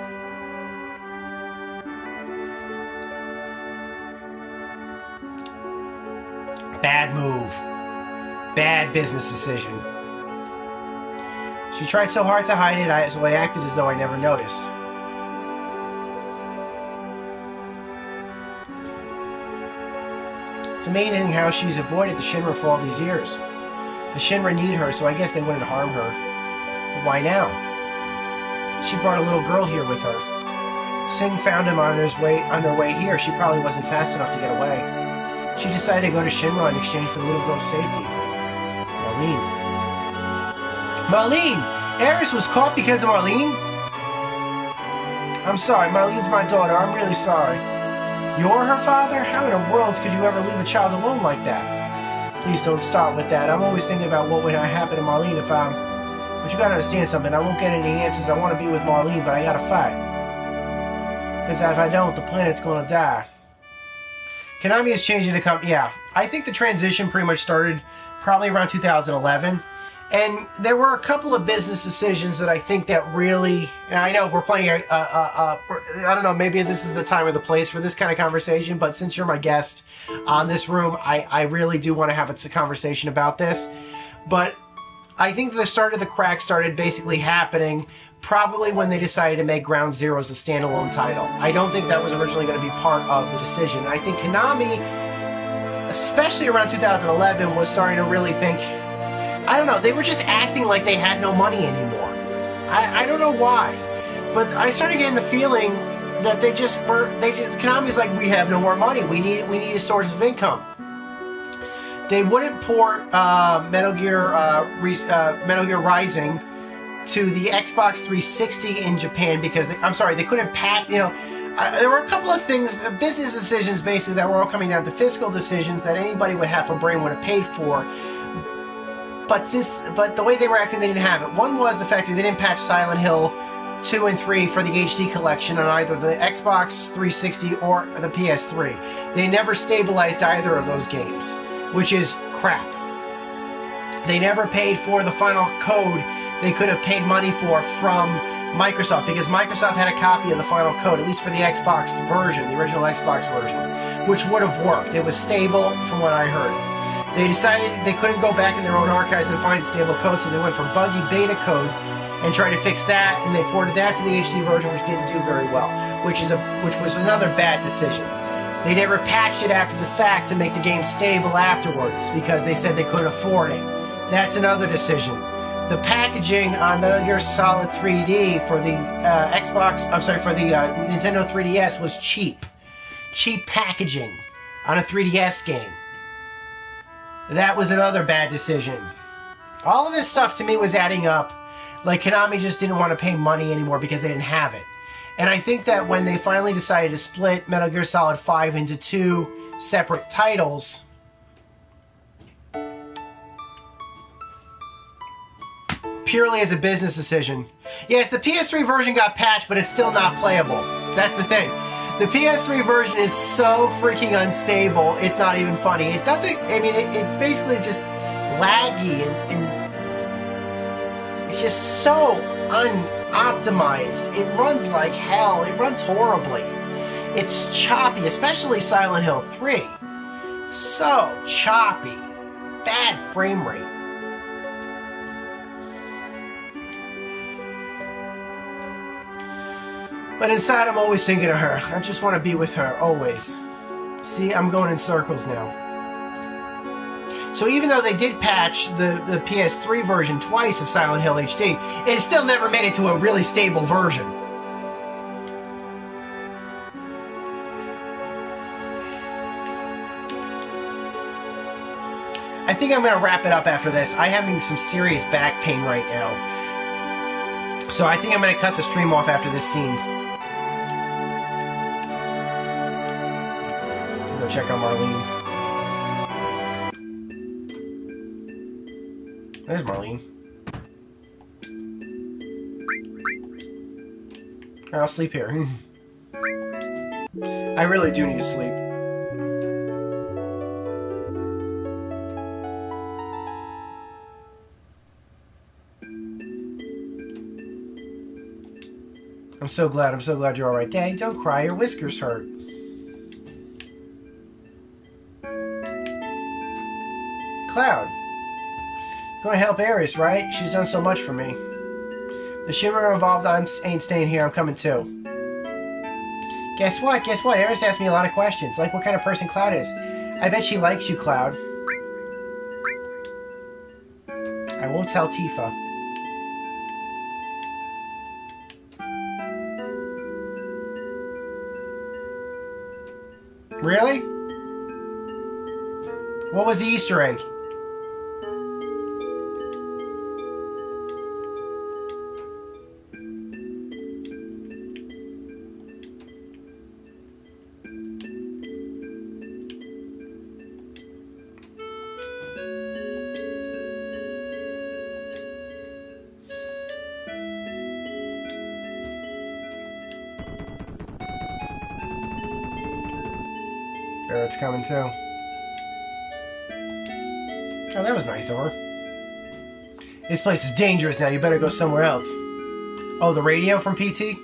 Bad move. Bad business decision. She tried so hard to hide it, so I acted as though I never noticed. It's amazing how she's avoided the Shinra for all these years. The Shinra need her, so I guess they wouldn't harm her. But why now? She brought a little girl here with her. Singh found him on their way here. She probably wasn't fast enough to get away. She decided to go to Shinra in exchange for the little girl's safety. Marlene! Eris was caught because of Marlene? I'm sorry, Marlene's my daughter. I'm really sorry. You're her father? How in the world could you ever leave a child alone like that? Please don't start with that. I'm always thinking about what would happen to Marlene if I'm... But you gotta understand something. I won't get any answers. I want to be with Marlene, but I gotta fight. Because if I don't, the planet's gonna die. Konami is changing the company. Yeah, I think the transition pretty much started probably around 2011. And there were a couple of business decisions that I think that really... And I know we're playing I don't know, maybe this is the time or the place for this kind of conversation, but since you're my guest on this room, I really do want to have a conversation about this. But I think the start of the crack started basically happening probably when they decided to make Ground Zeroes a standalone title. I don't think that was originally going to be part of the decision. I think Konami, especially around 2011, was starting to really think... I don't know, they were just acting like they had no money anymore. I don't know why. But I started getting the feeling that Konami's like, we have no more money. We need a source of income. They wouldn't port Metal Gear Rising to the Xbox 360 in Japan because they couldn't pack. There were a couple of things, business decisions basically, that were all coming down to fiscal decisions that anybody with half a brain would have paid for. But the way they were acting, they didn't have it. One was the fact that they didn't patch Silent Hill 2 and 3 for the HD collection on either the Xbox 360 or the PS3. They never stabilized either of those games, which is crap. They never paid for the final code they could have paid money for from Microsoft, because Microsoft had a copy of the final code, at least for the Xbox version, the original Xbox version, which would have worked. It was stable from what I heard. They decided they couldn't go back in their own archives and find stable code, so they went for buggy beta code and tried to fix that, and they ported that to the HD version, which didn't do very well, which was another bad decision. They never patched it after the fact to make the game stable afterwards because they said they couldn't afford it. That's another decision. The packaging on Metal Gear Solid 3D for the Nintendo 3DS was cheap. Cheap packaging on a 3DS game. That was another bad decision. All of this stuff to me was adding up. Like, Konami just didn't want to pay money anymore because they didn't have it. And I think that when they finally decided to split Metal Gear Solid 5 into 2 separate titles, purely as a business decision. Yes, the PS3 version got patched, but it's still not playable. That's the thing. The PS3 version is so freaking unstable, it's not even funny. It doesn't, it's basically just laggy and it's just so unoptimized. It runs like hell. It runs horribly. It's choppy, especially Silent Hill 3. So choppy. Bad frame rate. But inside, I'm always thinking of her. I just want to be with her, always. See, I'm going in circles now. So even though they did patch the PS3 version twice of Silent Hill HD, it still never made it to a really stable version. I think I'm going to wrap it up after this. I'm having some serious back pain right now. So I think I'm going to cut the stream off after this scene. Go check on Marlene. There's Marlene. I'll sleep here. I really do need to sleep. I'm so glad you're alright. Daddy, don't cry, your whiskers hurt. Cloud. Going to help Ares, right? She's done so much for me. The Shimmer involved, ain't staying here, I'm coming too. Guess what? Ares asked me a lot of questions, like what kind of person Cloud is. I bet she likes you, Cloud. I won't tell Tifa. Really? What was the Easter egg? Barrett's coming too. Oh, that was nice of her. This place is dangerous now. You better go somewhere else. Oh, the radio from PT?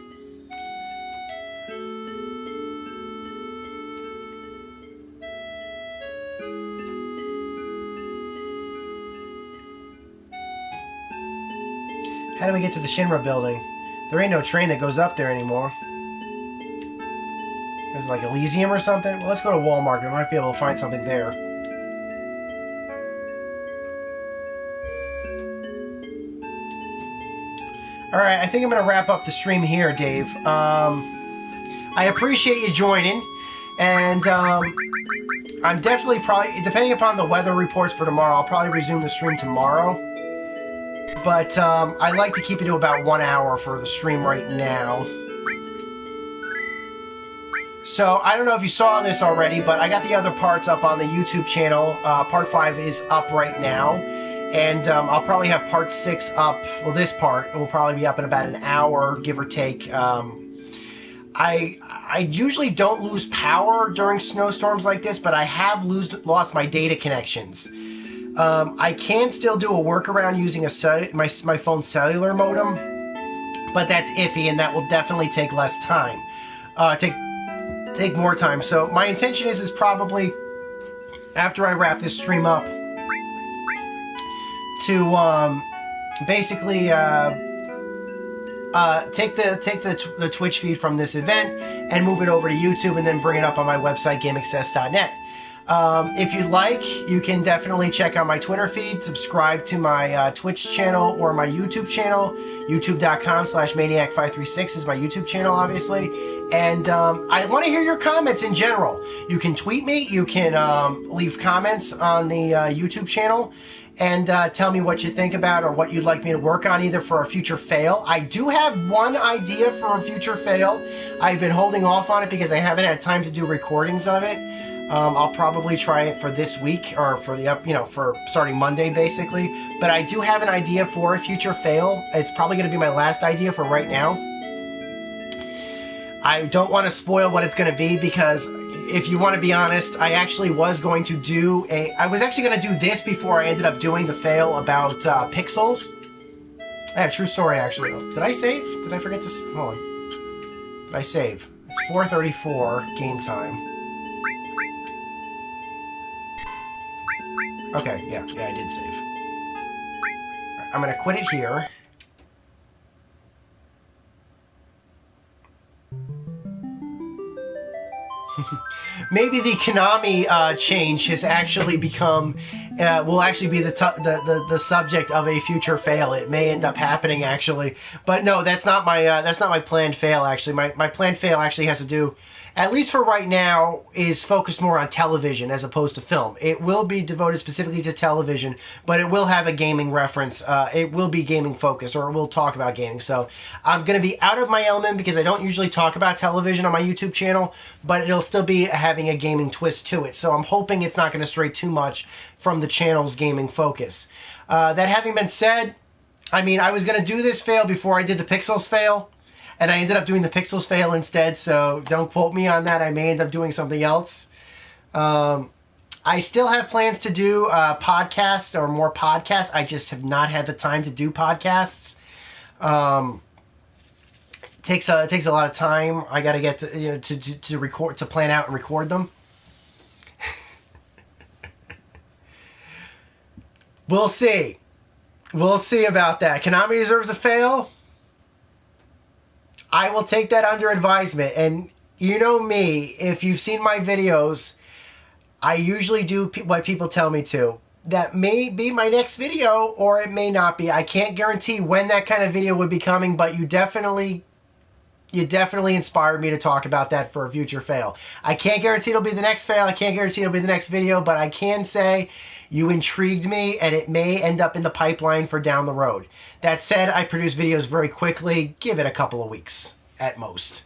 How do we get to the Shinra building? There ain't no train that goes up there anymore. Is it like Elysium or something? Well, let's go to Walmart. We might be able to find something there. Alright, I think I'm going to wrap up the stream here, Dave. I appreciate you joining. And I'm definitely probably, depending upon the weather reports for tomorrow, I'll probably resume the stream tomorrow. But I like to keep it to about 1 hour for the stream right now. So, I don't know if you saw this already, but I got the other parts up on the YouTube channel. Part 5 is up right now. And I'll probably have part 6 up. Well, this part will probably be up in about an hour, give or take. I usually don't lose power during snowstorms like this, but I have lost my data connections. I can still do a workaround using my phone's cellular modem, but that's iffy, and that will definitely take less time. Take more time. So my intention is probably after I wrap this stream up to basically take the Twitch feed from this event and move it over to YouTube and then bring it up on my website, gameaccess.net. If you'd like, you can definitely check out my Twitter feed, subscribe to my Twitch channel or my YouTube channel. YouTube.com/Maniac536 is my YouTube channel, obviously. And I want to hear your comments in general. You can tweet me, you can leave comments on the YouTube channel, and tell me what you think about or what you'd like me to work on, either for a future fail. I do have one idea for a future fail. I've been holding off on it because I haven't had time to do recordings of it. I'll probably try it for this week, or for for starting Monday, basically. But I do have an idea for a future fail. It's probably going to be my last idea for right now. I don't want to spoil what it's going to be because, if you want to be honest, I actually was going to do I was actually going to do this before I ended up doing the fail about pixels. Yeah, true story, actually. Did I save? Did I forget to... Hold on. Did I save? It's 4:34 game time. Okay, yeah, I did save. Right, I'm going to quit it here. Maybe the Konami change has actually become, will actually be the subject of a future fail. It may end up happening, actually, but no, that's not my planned fail. Actually, my planned fail actually has to do, at least for right now, is focused more on television as opposed to film. It will be devoted specifically to television, but it will have a gaming reference. It will be gaming focused, or it will talk about gaming. So I'm going to be out of my element because I don't usually talk about television on my YouTube channel, but it'll still be having a gaming twist to it. So I'm hoping it's not going to stray too much from the channel's gaming focus. That having been said, I mean, I was going to do this fail before I did the Pixels fail, and I ended up doing the Pixels fail instead, so don't quote me on that. I may end up doing something else. I still have plans to do podcasts or more podcasts. I just have not had the time to do podcasts. It takes a lot of time. I got to get to record, to plan out and record them. We'll see. We'll see about that. Konami deserves a fail. I will take that under advisement. And you know me, if you've seen my videos, I usually do what people tell me to. That may be my next video, or it may not be. I can't guarantee when that kind of video would be coming, but you definitely inspired me to talk about that for a future fail. I can't guarantee it'll be the next fail. I can't guarantee it'll be the next video, but I can say you intrigued me, and it may end up in the pipeline for down the road. That said, I produce videos very quickly. Give it a couple of weeks at most.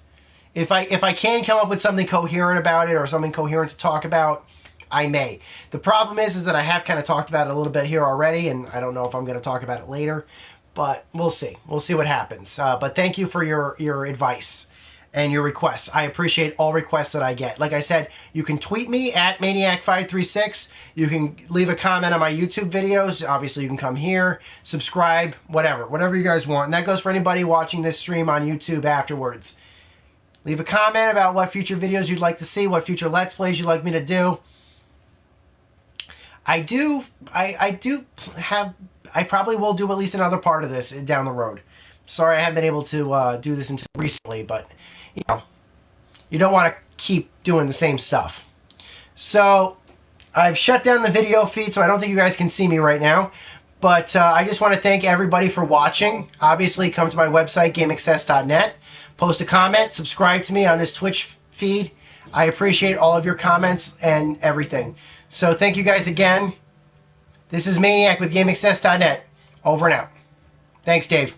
If I can come up with something coherent about it, or something coherent to talk about, I may. The problem is that I have kind of talked about it a little bit here already, and I don't know if I'm going to talk about it later, but we'll see. We'll see what happens. But thank you for your advice and your requests. I appreciate all requests that I get. Like I said, you can tweet me at Maniac536. You can leave a comment on my YouTube videos. Obviously, you can come here, subscribe, whatever you guys want. And that goes for anybody watching this stream on YouTube afterwards. Leave a comment about what future videos you'd like to see, what future Let's Plays you'd like me to do. I probably will do at least another part of this down the road. Sorry I haven't been able to do this until recently, but you know, you don't want to keep doing the same stuff. So I've shut down the video feed, so I don't think you guys can see me right now. But I just want to thank everybody for watching. Obviously, come to my website, gameaccess.net. Post a comment, subscribe to me on this Twitch feed. I appreciate all of your comments and everything. So thank you guys again. This is Maniac with GameAccess.net. Over and out. Thanks, Dave.